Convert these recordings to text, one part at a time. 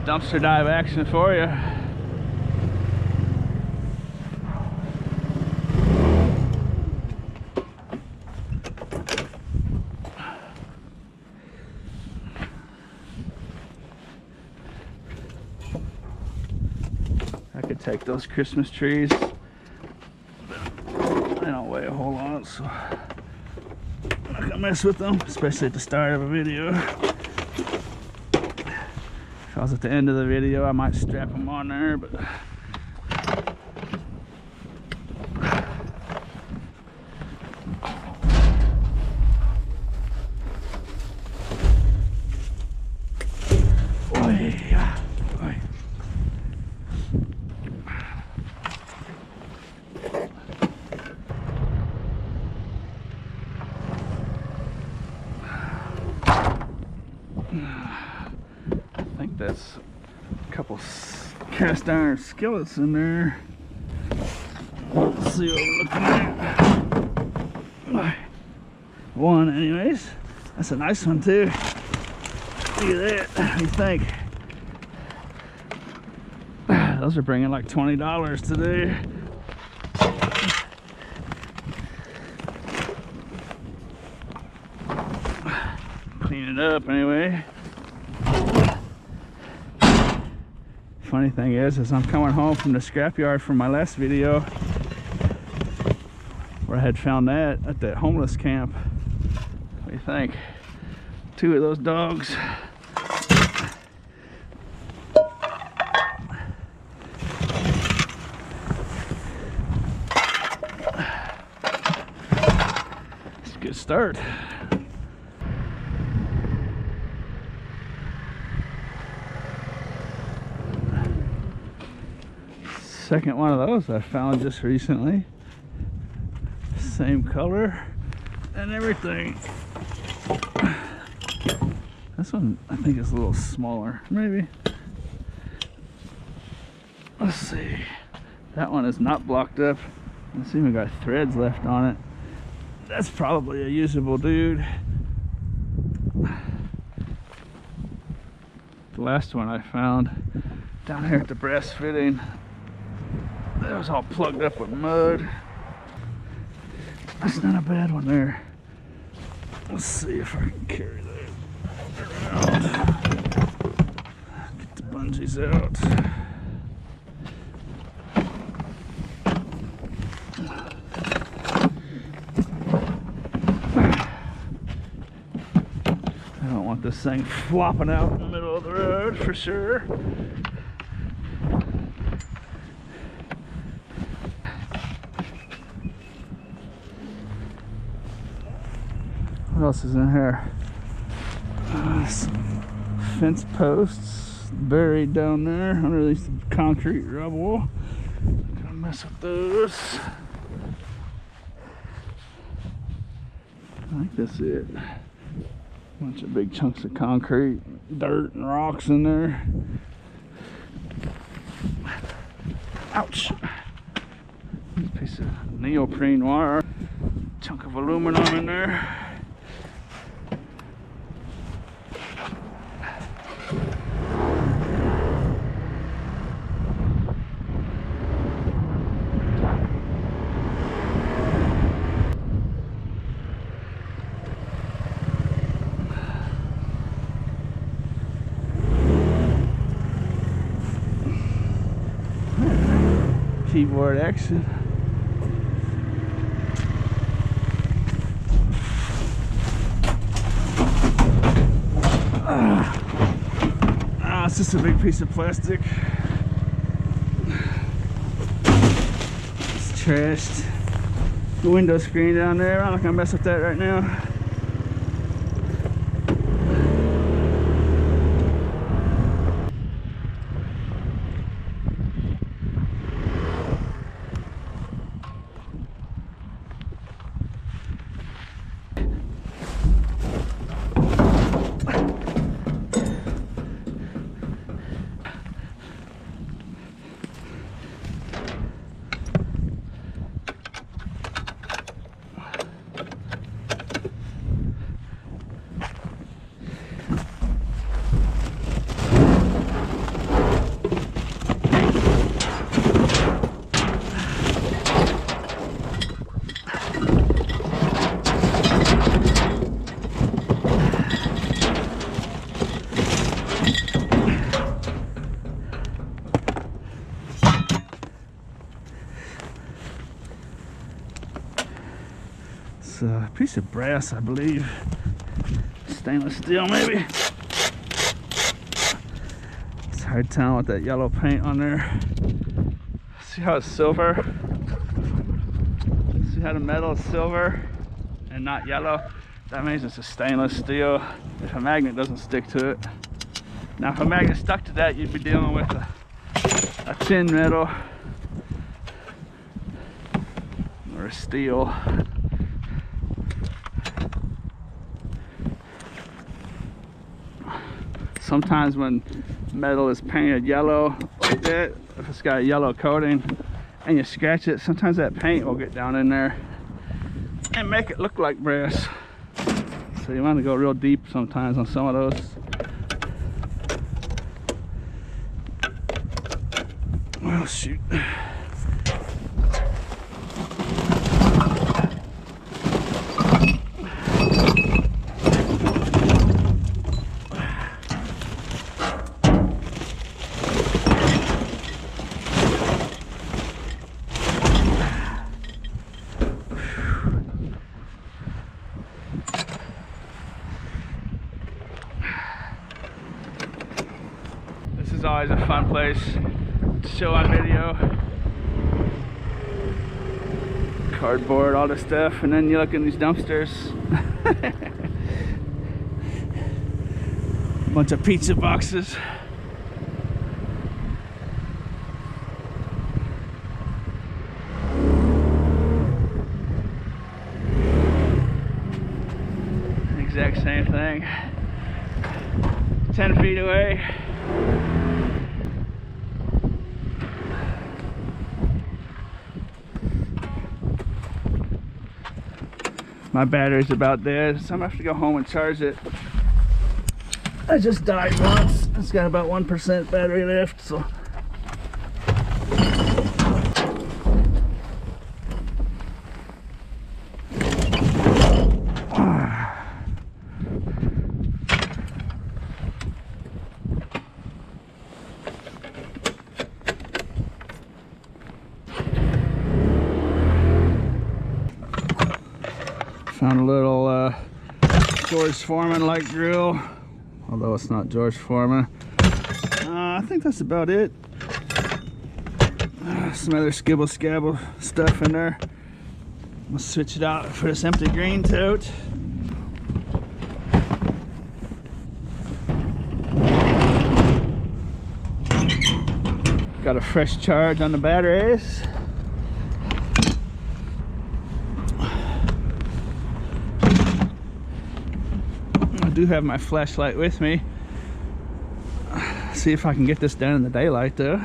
dumpster dive action for you. I could take those Christmas trees, but they don't weigh a whole lot, so I'm not gonna mess with them, especially at the start of a video. If I was at the end of the video, I might strap them on there, but I think that's a couple cast iron skillets in there. Let's see what we're looking at. One, anyways. That's a nice one too. Look at that. What do you think? Those are bringing like $20 today. Clean it up anyway. Funny thing is I'm coming home from the scrapyard from my last video where I had found that at that homeless camp. What do you think? Two of those dogs. It's a good start. Second one of those I found just recently. Same color and everything. This one I think is a little smaller, maybe. Let's see. That one is not blocked up. It's even got threads left on it. That's probably a usable dude. The last one I found down here at the breastfitting, that was all plugged up with mud. That's not a bad one there. Let's see if I can carry that around. Get the bungees out. I don't want this thing flopping out in the middle of the road for sure. What else is in here? Some fence posts buried down there under these concrete rubble. Not gonna mess with those. I think that's it. Bunch of big chunks of concrete, dirt and rocks in there. Ouch! Piece of neoprene wire. Chunk of aluminum in there. Keyboard action. It's just a big piece of plastic. It's trashed. The window screen down there, I'm not gonna mess with that right now. It's a piece of brass, I believe. Stainless steel, maybe. It's hard telling with that yellow paint on there. See how it's silver? See how the metal is silver and not yellow? That means it's a stainless steel if a magnet doesn't stick to it. Now if a magnet stuck to that, you'd be dealing with a tin metal or a steel. Sometimes when metal is painted yellow like that, if it's got a yellow coating and you scratch it, sometimes that paint will get down in there and make it look like brass. So you want to go real deep sometimes on some of those. Well, shoot. This is always a fun place to show on video. Cardboard, all this stuff, and then you look in these dumpsters. A bunch of pizza boxes. Exact same thing. 10 feet away. My battery's about dead, so I'm gonna have to go home and charge it. I just died once. It's got about 1% battery left, so. Found a little George Foreman-like drill, although it's not George Foreman. I think that's about it. Some other skibble scabble stuff in there. I'll switch it out for this empty green tote. Got a fresh charge on the batteries. I do have my flashlight with me. See if I can get this done in the daylight though.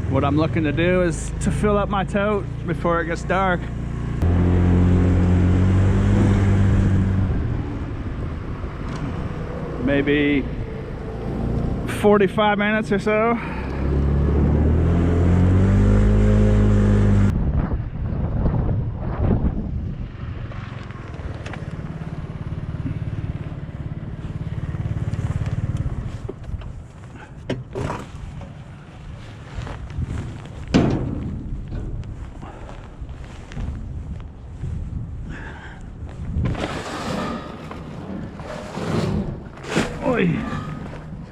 What I'm looking to do is to fill up my tote before it gets dark. Maybe 45 minutes or so.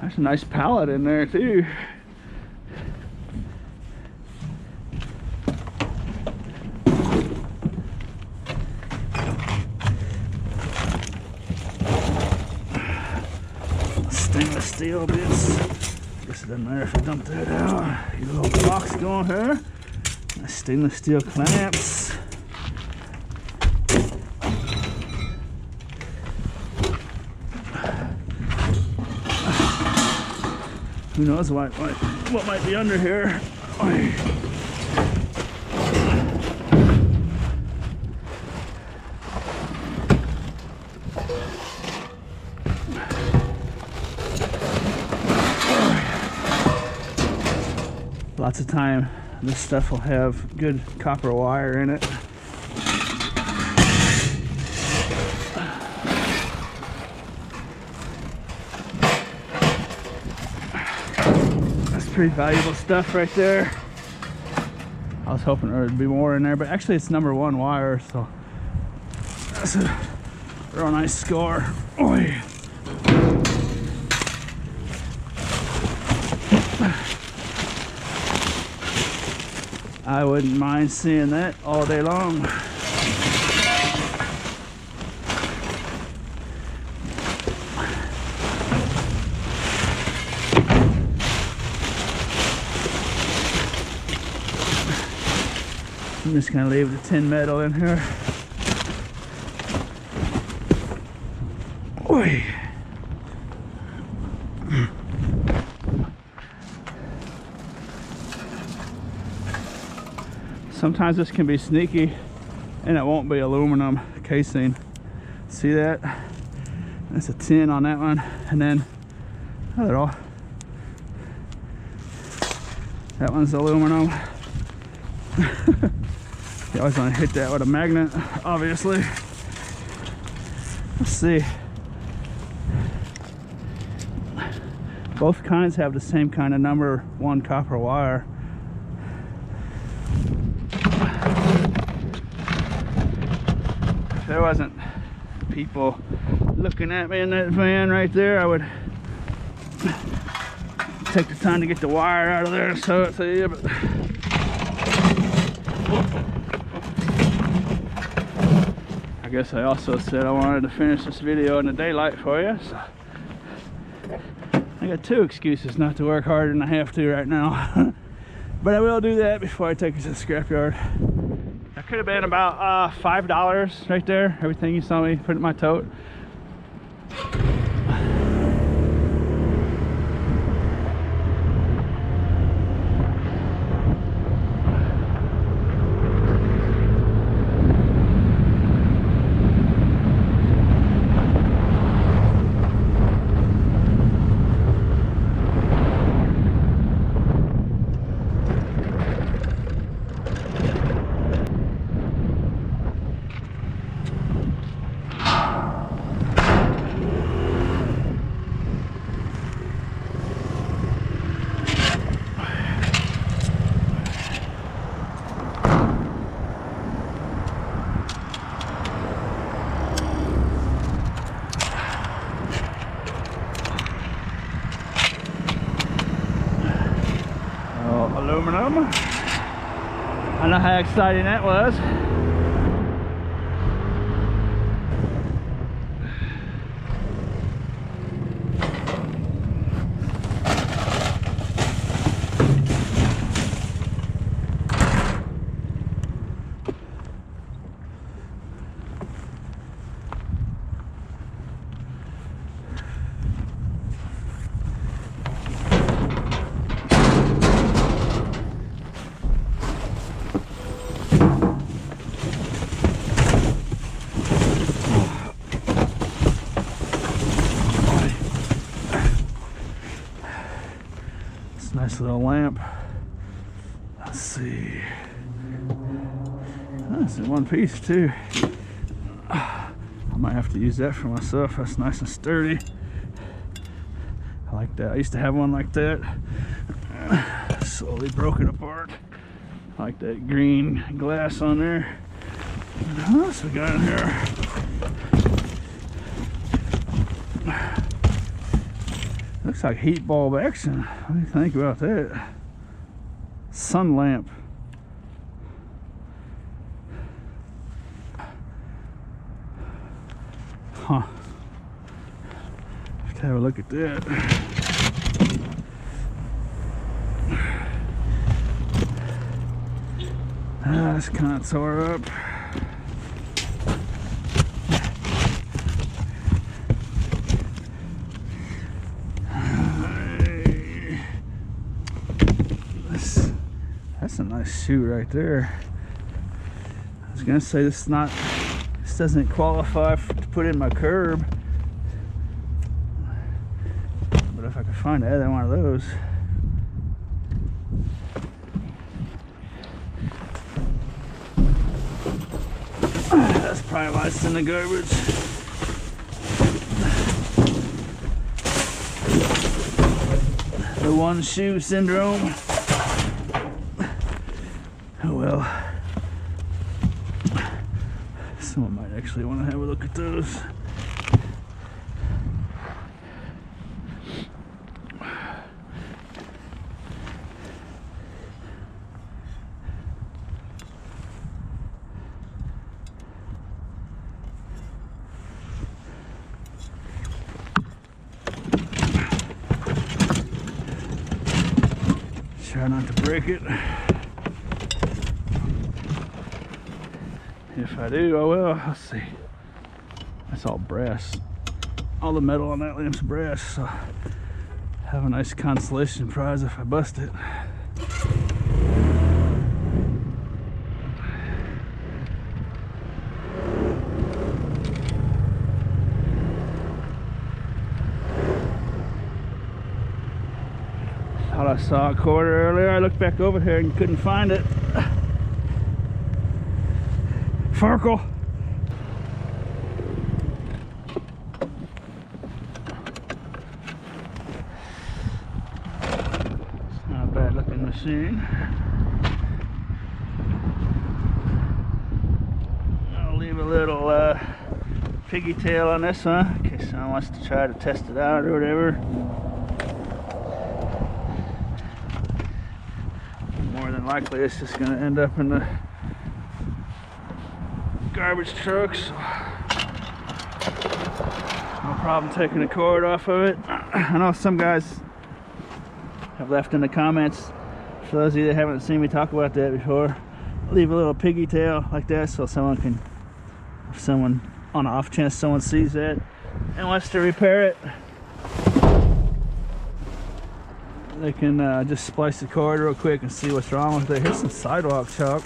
There's a nice pallet in there too. Stainless steel bits. Guess it doesn't matter if I dump that out. Your little box going here. Nice stainless steel clamps. Who knows what might be under here. Lots of time this stuff will have good copper wire in it. Pretty valuable stuff right there. I was hoping there would be more in there, but actually it's number 1 wire, so that's a real nice score. Oy. I wouldn't mind seeing that all day long. I'm just gonna leave the tin metal in here. Oy. Sometimes this can be sneaky and it won't be aluminum casing. See that? That's a tin on that one, and then that one's aluminum. You always want to hit that with a magnet, obviously. Let's see. Both kinds have the same kind of number 1 copper wire. If there wasn't people looking at me in that van right there, I would take the time to get the wire out of there and show it to you, but I guess I also said I wanted to finish this video in the daylight for you, so I got 2 excuses not to work harder than I have to right now. But I will do that before I take it to the scrapyard. That could have been about $5 right there, everything you saw me put in my tote. Aluminum. I know how exciting that was. Nice little lamp. Let's see. That's in 1 piece too. I might have to use that for myself. That's nice and sturdy. I like that. I used to have one like that. Slowly broke it apart. I like that green glass on there. What else we got in here? Looks like heat bulb action. What do you think about that? Sun lamp. Huh. Let's have a look at that. That's kind of tore up. That's a nice shoe right there. I was gonna say this doesn't qualify to put in my curb, but if I could find either one of those. That's probably why it's in the garbage. The one shoe syndrome. Oh well. Someone might actually want to have a look at those. Try not to break it. If I do, I will. Let's see. That's all brass. All the metal on that lamp's brass, so have a nice consolation prize if I bust it. Thought I saw a quarter earlier. I looked back over here and couldn't find it. Farkle. It's not a bad looking machine. I'll leave a little piggy tail on this one in case someone wants to try to test it out or whatever. More than likely it's just going to end up in the garbage trucks. No problem taking the cord off of it. I know some guys have left in the comments, for those of you that haven't seen me talk about that before, leave a little piggy tail like that so someone can, if someone, on the off chance someone sees that and wants to repair it, they can just splice the cord real quick and see what's wrong with it. Here's some sidewalk chalk.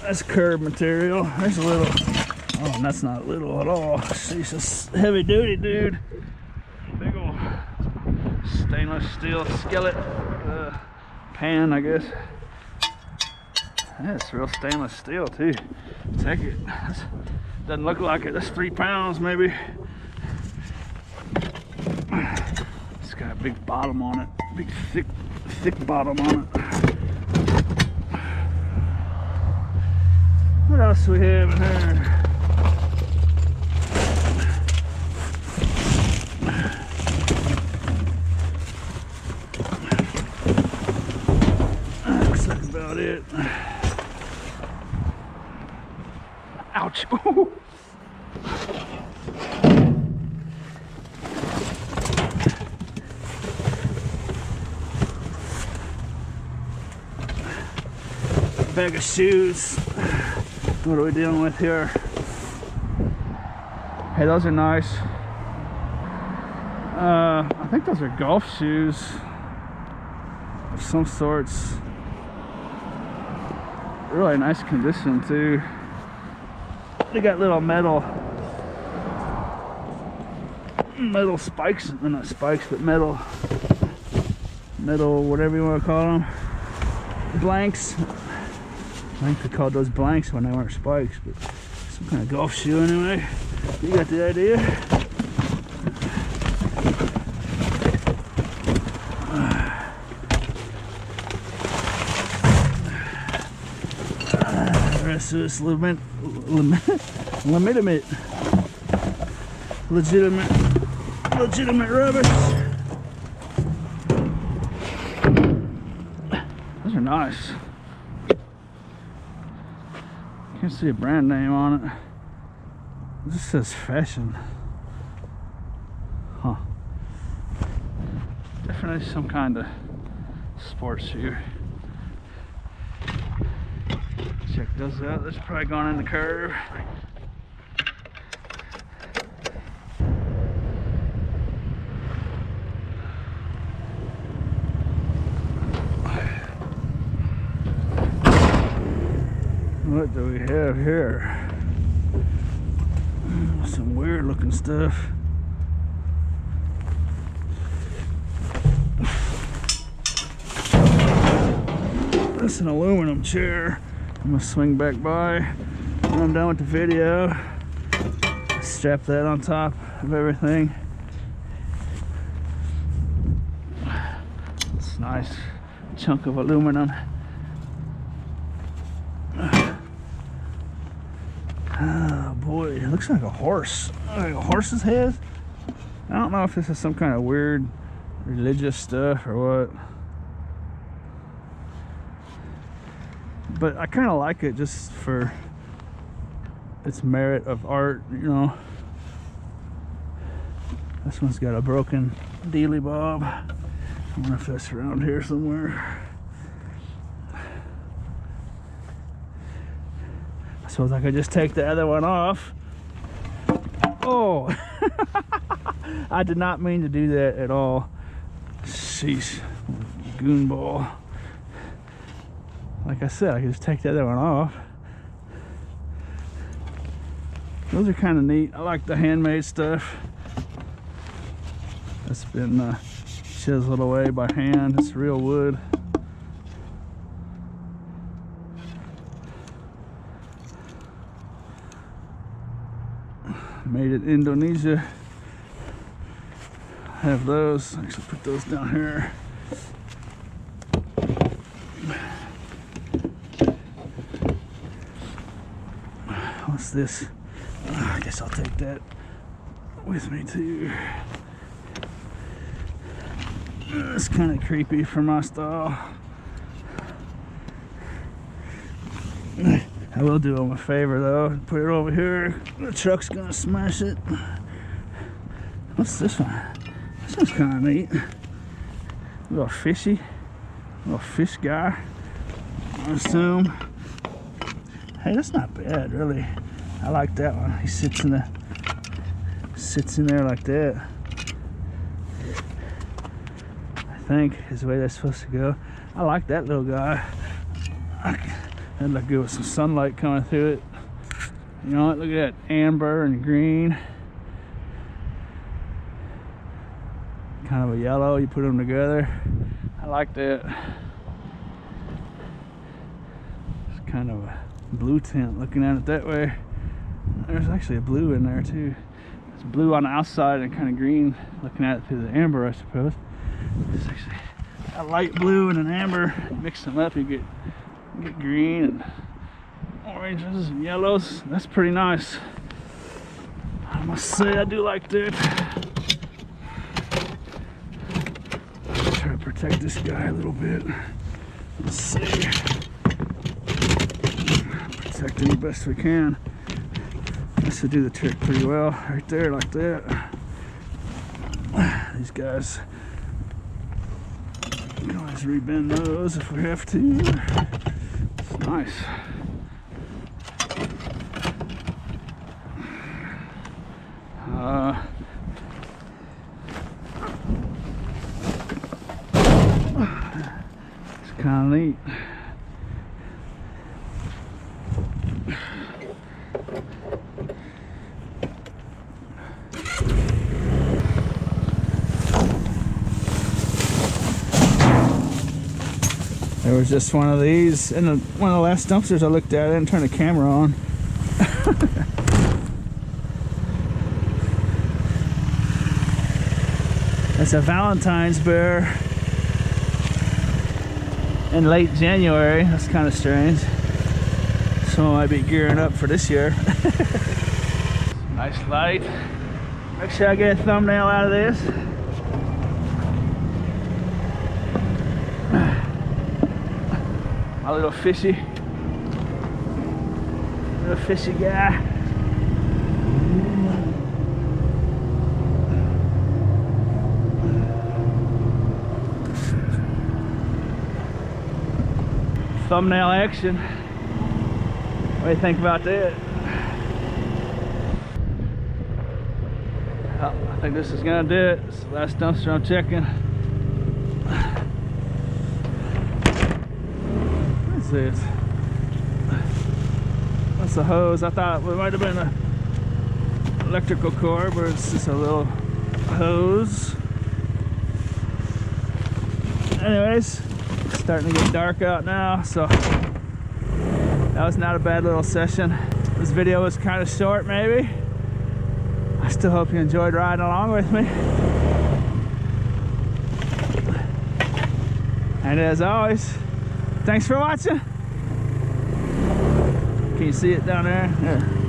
That's curb material. There's a little, oh, and that's not little at all. She's a heavy duty dude. Big old stainless steel skillet pan, I guess. That's real stainless steel too. Take it. Doesn't look like it. That's 3 pounds maybe. It's got a big bottom on it. Big thick bottom on it. What else do we have in here? Looks like about it. Ouch! Ooh. Bag of shoes. What are we dealing with here? Hey, those are nice. I think those are golf shoes of some sorts. Really nice condition too. They got little metal spikes, well, not spikes, but metal whatever you want to call them, blanks. I think they called those blanks when they weren't spikes, but some kind of golf shoe anyway. You got the idea. The rest of this legitimate rubbish. Those are nice. Can't see a brand name on it. It just says fashion. Huh. Definitely some kind of sports shoe. Check those out. That's probably going in the curve. What do we have here? Some weird looking stuff. That's an aluminum chair. I'm gonna swing back by when I'm done with the video. Strap that on top of everything. Nice chunk of aluminum. Oh boy, it looks like a horse. Like a horse's head. I don't know if this is some kind of weird religious stuff or what. But I kind of like it just for its merit of art, you know. This one's got a broken dealy bob. I wonder if that's around here somewhere. I suppose I could just take the other one off. Oh! I did not mean to do that at all. Sheesh. Goonball. Like I said, I could just take the other one off. Those are kind of neat. I like the handmade stuff. That's been chiseled away by hand. It's real wood. Made in Indonesia. I have those. Actually, put those down here. What's this? I guess I'll take that with me too. It's kind of creepy for my style. I will do them a favor though. Put it over here. The truck's gonna smash it. What's this one? This one's kind of neat. A little fishy. A little fish guy, I assume. Hey, that's not bad, really. I like that one. He sits in there like that. I think is the way that's supposed to go. I like that little guy. That'd look good with some sunlight coming through it. You know what? Look at that amber and green. Kind of a yellow. You put them together. I like that. It's kind of a blue tint looking at it that way. There's actually a blue in there too. It's blue on the outside and kind of green looking at it through the amber, I suppose. It's actually a light blue and an amber. You mix them up, you get green and oranges and yellows. That's pretty nice. I must say I do like that. Try to protect this guy a little bit. Let's see. Protect him the best we can. This would do the trick pretty well, right there, like that. These guys, we can always rebend those if we have to. It's nice. It's kind of neat. There was just one of these in one of the last dumpsters I looked at. I didn't turn the camera on. That's a Valentine's bear in late January. That's kind of strange. Someone might be gearing up for this year. Nice light. Make sure I get a thumbnail out of this. My little fishy guy. Thumbnail action. What do you think about that? Well, I think this is gonna do it. It's the last dumpster I'm checking. What is this? That's a hose. I thought it might have been an electrical cord, but it's just a little hose. Anyways, it's starting to get dark out now, so that was not a bad little session. This video was kind of short, maybe. I still hope you enjoyed riding along with me. And as always, thanks for watching. Can you see it down there? Yeah.